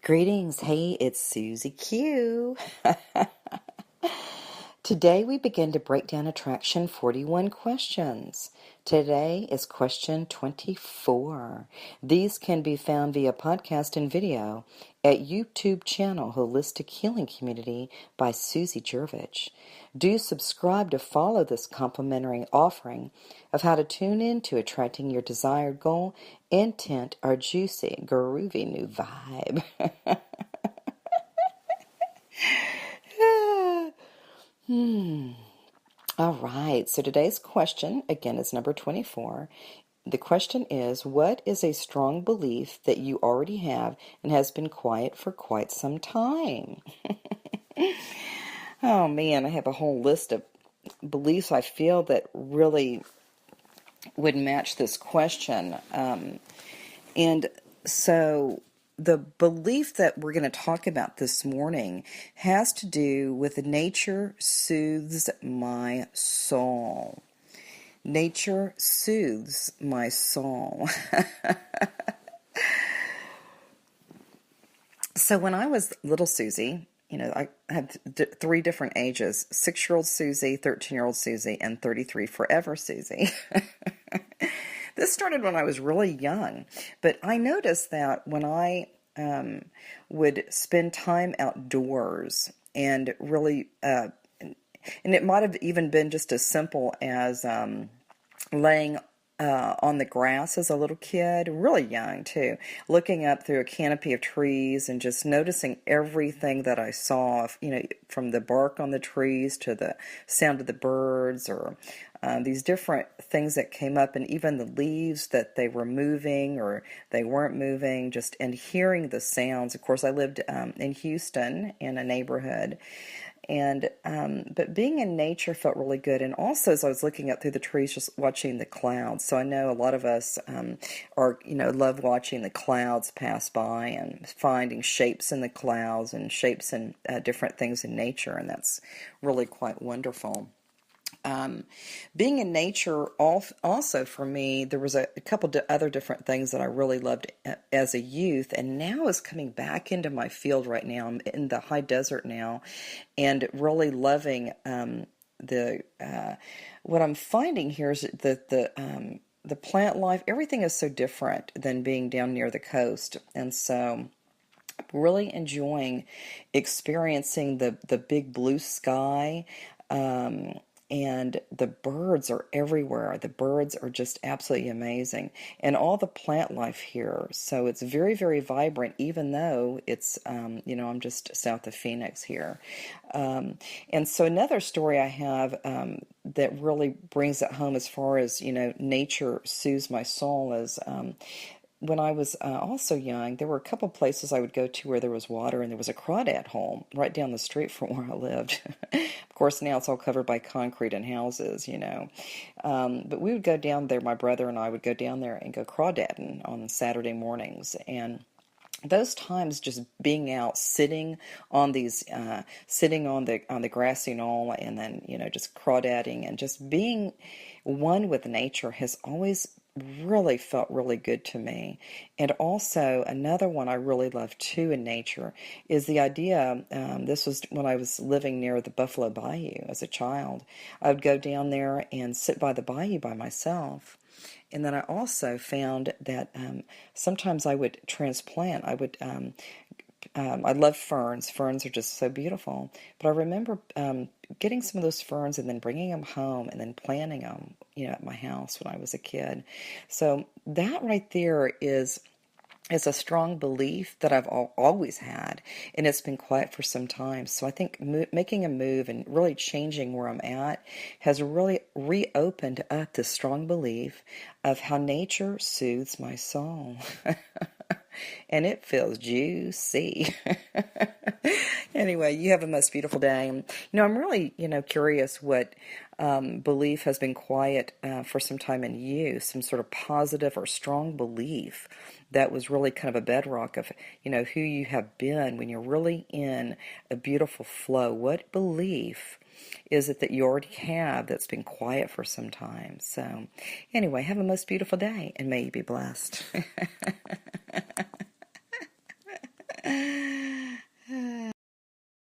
Greetings. Hey, it's Susie Q. Today we begin to break down Attraction 41 questions. Today is question 24. These can be found via podcast and video at YouTube channel Holistic Healing Community by Susie Juravich. Do subscribe to follow this complimentary offering of how to tune in to attracting your desired goal, intent, or juicy, groovy new vibe. All right, so today's question, again, is number 24. The question is, what is a strong belief that you already have and has been quiet for quite some time? Oh man, I have a whole list of beliefs I feel that really would match this question. And so the belief that we're going to talk about this morning has to do with nature soothes my soul. Nature soothes my soul. So when I was little Susie, I had three different ages: 6-year-old Susie, 13-year-old Susie, and 33 forever Susie. This started when I was really young, but I noticed that when I would spend time outdoors and really, and it might have even been just as simple as laying on the grass as a little kid, really young too, looking up through a canopy of trees and just noticing everything that I saw, from the bark on the trees to the sound of the birds, or these different things that came up, and even the leaves that they were moving or they weren't moving, just and hearing the sounds. Of course, I lived in Houston in a neighborhood. And but being in nature felt really good, and also as I was looking up through the trees, just watching the clouds. So I know a lot of us love watching the clouds pass by and finding shapes in the clouds and shapes in different things in nature, and that's really quite wonderful. Being in nature also for me, there was a couple other different things that I really loved as a youth, and now is coming back into my field right now. I'm in the high desert now, and really loving what I'm finding here is that the plant life, everything is so different than being down near the coast, and so really enjoying experiencing the big blue sky. And the birds are everywhere. The birds are just absolutely amazing. And all the plant life here. So it's very, very vibrant, even though it's, I'm just south of Phoenix here. And so another story I have that really brings it home as far as, nature soothes my soul is when I was also young, there were a couple places I would go to where there was water, and there was a crawdad hole right down the street from where I lived. Of course, now it's all covered by concrete and houses, But we would go down there, my brother and I would go down there and go crawdadding on Saturday mornings. And those times, just being out, sitting on the grassy knoll, and then just crawdadding and just being one with nature has always really felt really good to me. And also another one I really love too in nature is the idea, this was when I was living near the Buffalo Bayou as a child. I would go down there and sit by the bayou by myself. And then I also found that sometimes I would transplant. I love ferns. Ferns are just so beautiful. But I remember getting some of those ferns and then bringing them home and then planting them, at my house when I was a kid. So that right there is a strong belief that I've always had, and it's been quiet for some time. So I think making a move and really changing where I'm at has really reopened up this strong belief of how nature soothes my soul. And it feels juicy. Anyway, you have a most beautiful day. And, I'm really, curious what belief has been quiet for some time in you, some sort of positive or strong belief that was really kind of a bedrock of, who you have been when you're really in a beautiful flow. What belief is it that you already have that's been quiet for some time? So anyway, have a most beautiful day, and may you be blessed.